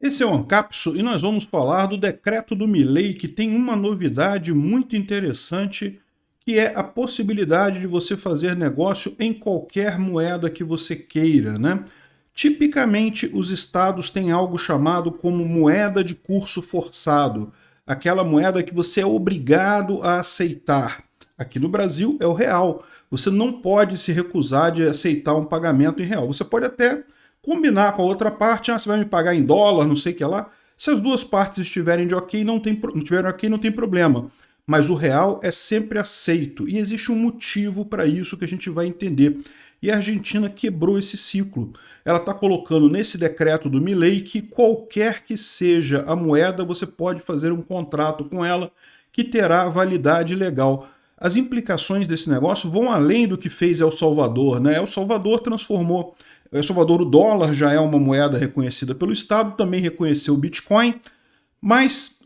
Esse é o Ancapso e nós vamos falar do decreto do Milei, que tem uma novidade muito interessante, que é a possibilidade de você fazer negócio em qualquer moeda que você queira, né? Tipicamente, os estados têm algo chamado como moeda de curso forçado, aquela moeda que você é obrigado a aceitar. Aqui no Brasil é o real. Você não pode se recusar de aceitar um pagamento em real. Você pode até combinar com a outra parte, você vai me pagar em dólar, não sei o que lá. Se as duas partes estiverem de ok, não tiverem ok, não tem problema. Mas o real é sempre aceito e existe um motivo para isso que a gente vai entender. E a Argentina quebrou esse ciclo. Ela está colocando nesse decreto do Milei que qualquer que seja a moeda, você pode fazer um contrato com ela que terá validade legal. As implicações desse negócio vão além do que fez El Salvador, né? El Salvador transformou El Salvador, o dólar já é uma moeda reconhecida pelo Estado, também reconheceu o Bitcoin, mas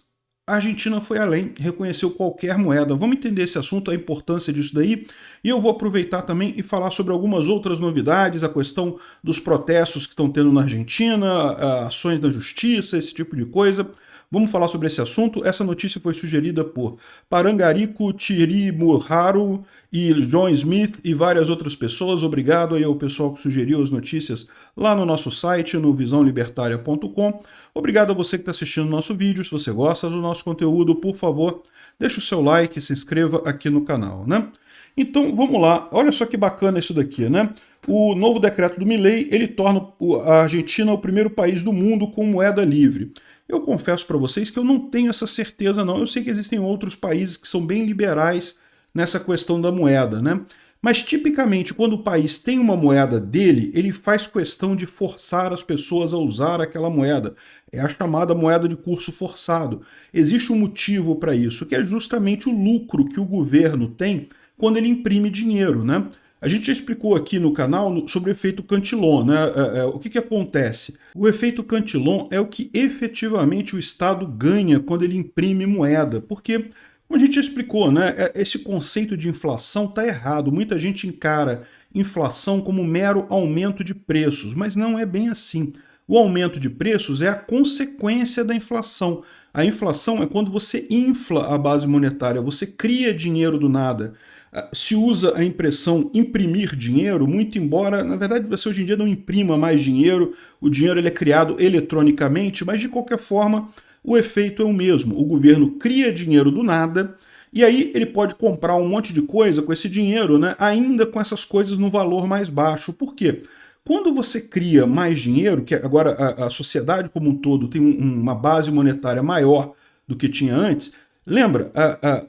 a Argentina foi além, reconheceu qualquer moeda. Vamos entender esse assunto, a importância disso daí, e eu vou aproveitar também e falar sobre algumas outras novidades, a questão dos protestos que estão tendo na Argentina, ações da justiça, esse tipo de coisa. Vamos falar sobre esse assunto. Essa notícia foi sugerida por Parangarico Tirimurharu e John Smith e várias outras pessoas. Obrigado aí ao pessoal que sugeriu as notícias lá no nosso site, no visãolibertaria.com. Obrigado a você que está assistindo o nosso vídeo. Se você gosta do nosso conteúdo, por favor, deixe o seu like e se inscreva aqui no canal, né? Então, vamos lá. Olha só que bacana isso daqui, né? O novo decreto do Milei, ele torna a Argentina o primeiro país do mundo com moeda livre. Eu confesso para vocês que eu não tenho essa certeza não. Eu sei que existem outros países que são bem liberais nessa questão da moeda, né? Mas tipicamente quando o país tem uma moeda dele, ele faz questão de forçar as pessoas a usar aquela moeda. É a chamada moeda de curso forçado. Existe um motivo para isso, que é justamente o lucro que o governo tem quando ele imprime dinheiro, né? A gente já explicou aqui no canal sobre o efeito Cantillon, né? O que acontece? O efeito Cantillon é o que efetivamente o Estado ganha quando ele imprime moeda, porque, como a gente já explicou, né? Esse conceito de inflação está errado. Muita gente encara inflação como mero aumento de preços, mas não é bem assim. O aumento de preços é a consequência da inflação. A inflação é quando você infla a base monetária, você cria dinheiro do nada. Se usa a impressão imprimir dinheiro, muito embora, na verdade, você hoje em dia não imprima mais dinheiro, o dinheiro ele é criado eletronicamente, mas de qualquer forma o efeito é o mesmo. O governo cria dinheiro do nada e aí ele pode comprar um monte de coisa com esse dinheiro, né, ainda com essas coisas no valor mais baixo. Por quê? Quando você cria mais dinheiro, que agora a sociedade como um todo tem uma base monetária maior do que tinha antes, lembra,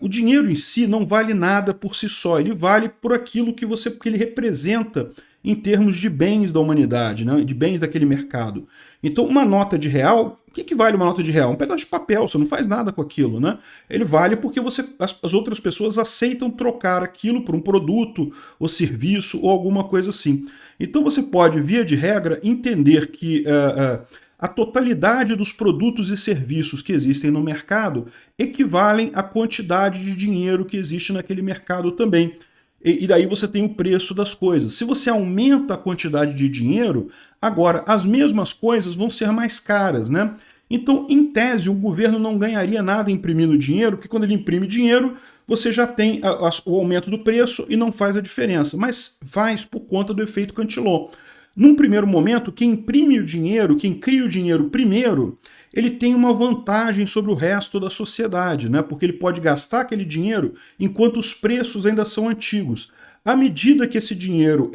o dinheiro em si não vale nada por si só, ele vale por aquilo que ele representa em termos de bens da humanidade, né, de bens daquele mercado. Então, uma nota de real, o que vale uma nota de real? Um pedaço de papel, você não faz nada com aquilo, né? Ele vale porque as outras pessoas aceitam trocar aquilo por um produto, ou serviço, ou alguma coisa assim. Então você pode, via de regra, entender que a totalidade dos produtos e serviços que existem no mercado equivalem à quantidade de dinheiro que existe naquele mercado também. E daí você tem o preço das coisas. Se você aumenta a quantidade de dinheiro, agora as mesmas coisas vão ser mais caras, né? Então, em tese, o governo não ganharia nada imprimindo dinheiro, porque quando ele imprime dinheiro, você já tem o aumento do preço e não faz a diferença. Mas faz por conta do efeito Cantillon. Num primeiro momento, quem imprime o dinheiro, quem cria o dinheiro primeiro, ele tem uma vantagem sobre o resto da sociedade, né? Porque ele pode gastar aquele dinheiro enquanto os preços ainda são antigos. À medida que esse dinheiro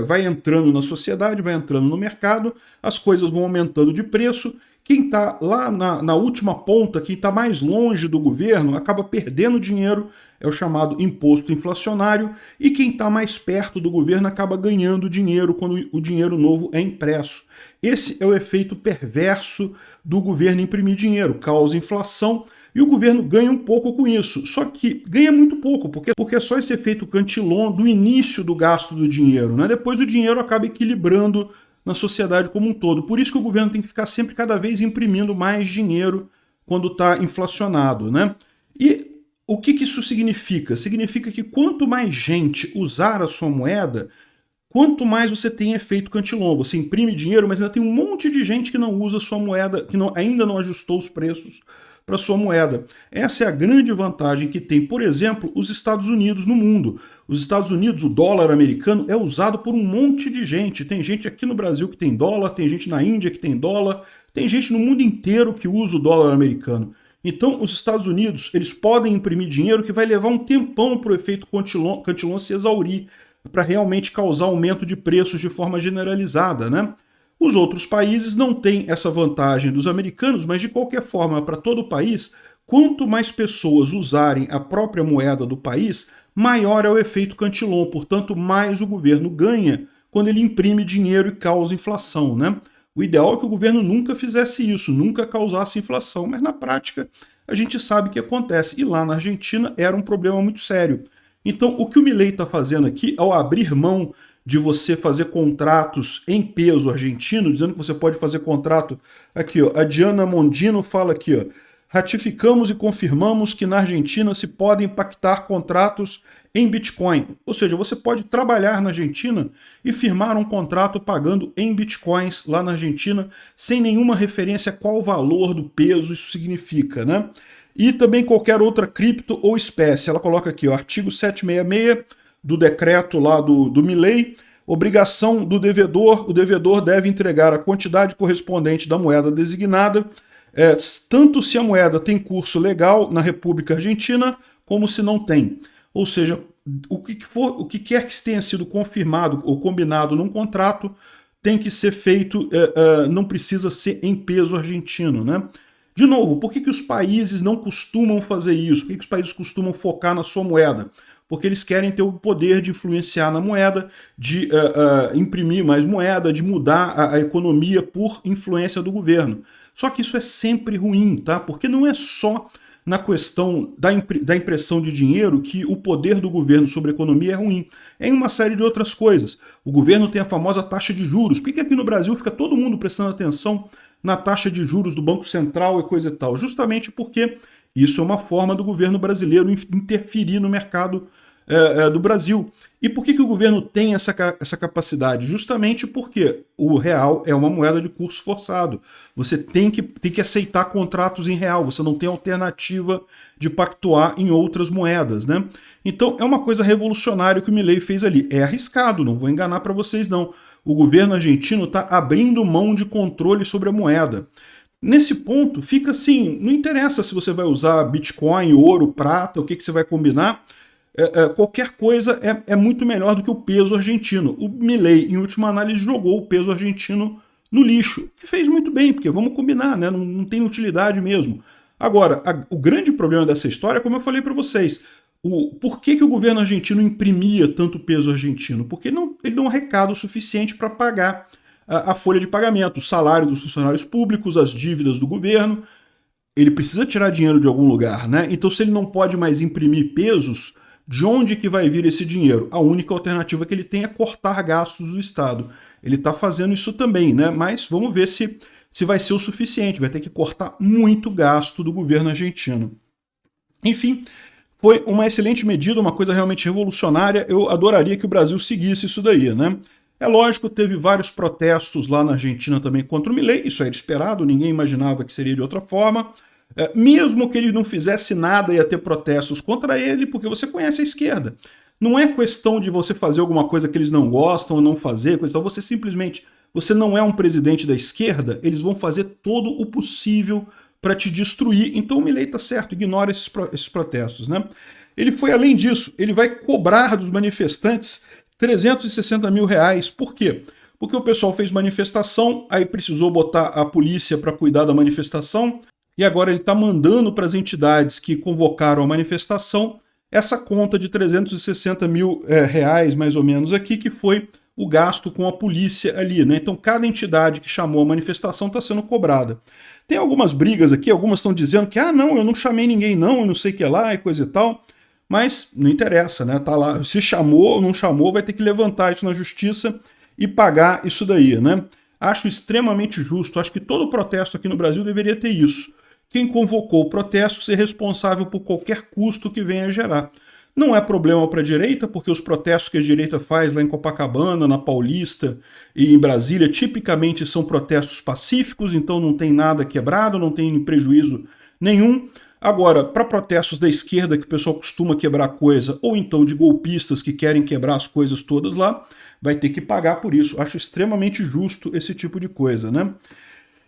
vai entrando na sociedade, vai entrando no mercado, as coisas vão aumentando de preço. Quem está lá na última ponta, quem está mais longe do governo, acaba perdendo dinheiro, é o chamado imposto inflacionário, e quem está mais perto do governo acaba ganhando dinheiro quando o dinheiro novo é impresso. Esse é o efeito perverso do governo imprimir dinheiro, causa inflação, e o governo ganha um pouco com isso. Só que ganha muito pouco, porque é só esse efeito Cantillon do início do gasto do dinheiro, né? Depois o dinheiro acaba equilibrando na sociedade como um todo. Por isso que o governo tem que ficar sempre cada vez imprimindo mais dinheiro quando está inflacionado, né? E o que isso significa? Significa que quanto mais gente usar a sua moeda, quanto mais você tem efeito Cantillon. Você imprime dinheiro, mas ainda tem um monte de gente que não usa sua moeda, que ainda não ajustou os preços para sua moeda. Essa é a grande vantagem que tem, por exemplo, os Estados Unidos no mundo. Os Estados Unidos, o dólar americano é usado por um monte de gente. Tem gente aqui no Brasil que tem dólar, tem gente na Índia que tem dólar, tem gente no mundo inteiro que usa o dólar americano. Então, os Estados Unidos, eles podem imprimir dinheiro que vai levar um tempão para o efeito Cantillon se exaurir, para realmente causar aumento de preços de forma generalizada, né? Os outros países não têm essa vantagem dos americanos, mas de qualquer forma, para todo o país, quanto mais pessoas usarem a própria moeda do país, maior é o efeito Cantillon, portanto, mais o governo ganha quando ele imprime dinheiro e causa inflação, né? O ideal é que o governo nunca fizesse isso, nunca causasse inflação, mas na prática a gente sabe que acontece. E lá na Argentina era um problema muito sério. Então, o que o Milei está fazendo aqui, ao abrir mão de você fazer contratos em peso argentino, dizendo que você pode fazer contrato... Aqui, ó, a Diana Mondino fala aqui, ó, ratificamos e confirmamos que na Argentina se podem pactar contratos em Bitcoin. Ou seja, você pode trabalhar na Argentina e firmar um contrato pagando em Bitcoins lá na Argentina, sem nenhuma referência a qual valor do peso isso significa, né? E também qualquer outra cripto ou espécie. Ela coloca aqui, ó, artigo 766 do decreto lá do Milei, obrigação do devedor, o devedor deve entregar a quantidade correspondente da moeda designada, tanto se a moeda tem curso legal na República Argentina, como se não tem. Ou seja, o que quer que tenha sido confirmado ou combinado num contrato tem que ser feito, não precisa ser em peso argentino, né? De novo, por que os países não costumam fazer isso? Por que os países costumam focar na sua moeda? Porque eles querem ter o poder de influenciar na moeda, de imprimir mais moeda, de mudar a economia por influência do governo. Só que isso é sempre ruim, tá? Porque não é só na questão da impressão de dinheiro que o poder do governo sobre a economia é ruim. É em uma série de outras coisas. O governo tem a famosa taxa de juros. Por que aqui no Brasil fica todo mundo prestando atenção na taxa de juros do Banco Central e coisa e tal? Justamente porque isso é uma forma do governo brasileiro interferir no mercado do Brasil. E por que o governo tem essa capacidade? Justamente porque o real é uma moeda de curso forçado. Você tem que aceitar contratos em real, você não tem alternativa de pactuar em outras moedas, né? Então é uma coisa revolucionária que o Milei fez ali. É arriscado, não vou enganar para vocês não. O governo argentino está abrindo mão de controle sobre a moeda. Nesse ponto, fica assim, não interessa se você vai usar Bitcoin, ouro, prata, o que você vai combinar, qualquer coisa é muito melhor do que o peso argentino. O Milei, em última análise, jogou o peso argentino no lixo, que fez muito bem, porque vamos combinar, né? Não tem utilidade mesmo. Agora, o grande problema dessa história, como eu falei para vocês, por que o governo argentino imprimia tanto peso argentino? Porque ele não arrecada o suficiente para pagar a folha de pagamento, o salário dos funcionários públicos, as dívidas do governo. Ele precisa tirar dinheiro de algum lugar, né? Então, se ele não pode mais imprimir pesos, de onde que vai vir esse dinheiro? A única alternativa que ele tem é cortar gastos do Estado. Ele está fazendo isso também, né? Mas vamos ver se vai ser o suficiente. Vai ter que cortar muito gasto do governo argentino. Enfim, foi uma excelente medida, uma coisa realmente revolucionária. Eu adoraria que o Brasil seguisse isso daí, né? É lógico, teve vários protestos lá na Argentina também contra o Milei. Isso era esperado, ninguém imaginava que seria de outra forma. Mesmo que ele não fizesse nada, ia ter protestos contra ele, porque você conhece a esquerda. Não é questão de você fazer alguma coisa que eles não gostam ou não fazer, coisa tal. Você simplesmente, você não é um presidente da esquerda, eles vão fazer todo o possível para te destruir. Então o Milei está certo, ignora esses protestos, né? Ele foi além disso, ele vai cobrar dos manifestantes 360 mil reais. Por quê? Porque o pessoal fez manifestação, aí precisou botar a polícia para cuidar da manifestação, e agora ele está mandando para as entidades que convocaram a manifestação essa conta de 360 mil reais, mais ou menos aqui, que foi o gasto com a polícia ali, né? Então cada entidade que chamou a manifestação está sendo cobrada. Tem algumas brigas aqui, algumas estão dizendo que, não, eu não chamei ninguém não, eu não sei o que lá e coisa e tal, mas não interessa, né? Tá lá, se chamou ou não chamou, vai ter que levantar isso na justiça e pagar isso daí, né? Acho extremamente justo, acho que todo protesto aqui no Brasil deveria ter isso. Quem convocou o protesto ser responsável por qualquer custo que venha a gerar. Não é problema para a direita, porque os protestos que a direita faz lá em Copacabana, na Paulista e em Brasília, tipicamente são protestos pacíficos, então não tem nada quebrado, não tem prejuízo nenhum. Agora, para protestos da esquerda, que o pessoal costuma quebrar coisa, ou então de golpistas que querem quebrar as coisas todas lá, vai ter que pagar por isso. Acho extremamente justo esse tipo de coisa, né?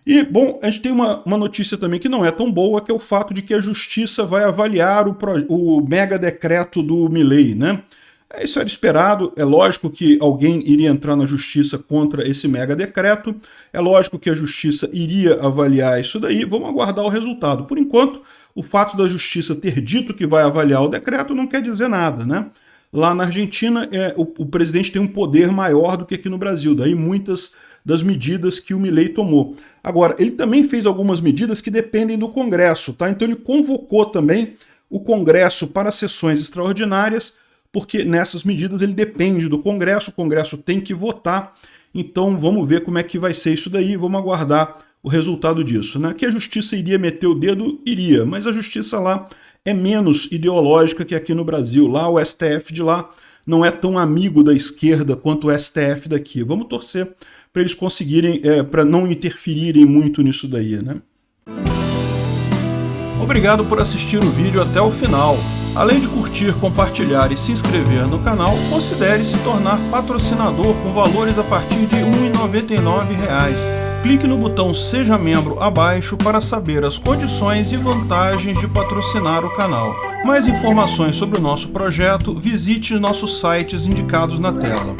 E, bom, a gente tem uma notícia também que não é tão boa, que é o fato de que a Justiça vai avaliar o mega decreto do Milei, né? Isso era esperado, é lógico que alguém iria entrar na Justiça contra esse mega decreto, é lógico que a Justiça iria avaliar isso daí, vamos aguardar o resultado. Por enquanto, o fato da Justiça ter dito que vai avaliar o decreto não quer dizer nada, né? Lá na Argentina, o presidente tem um poder maior do que aqui no Brasil, daí muitas das medidas que o Milei tomou. Agora, ele também fez algumas medidas que dependem do Congresso, tá? Então ele convocou também o Congresso para sessões extraordinárias, porque nessas medidas ele depende do Congresso, o Congresso tem que votar, então vamos ver como é que vai ser isso daí, vamos aguardar o resultado disso, né? Que a Justiça iria meter o dedo, iria, mas a Justiça lá é menos ideológica que aqui no Brasil. Lá o STF de lá não é tão amigo da esquerda quanto o STF daqui. Vamos torcer para eles conseguirem, para não interferirem muito nisso daí, né? Obrigado por assistir o vídeo até o final. Além de curtir, compartilhar e se inscrever no canal, considere se tornar patrocinador com valores a partir de R$ 1,99. Clique no botão Seja Membro abaixo para saber as condições e vantagens de patrocinar o canal. Mais informações sobre o nosso projeto, visite nossos sites indicados na tela.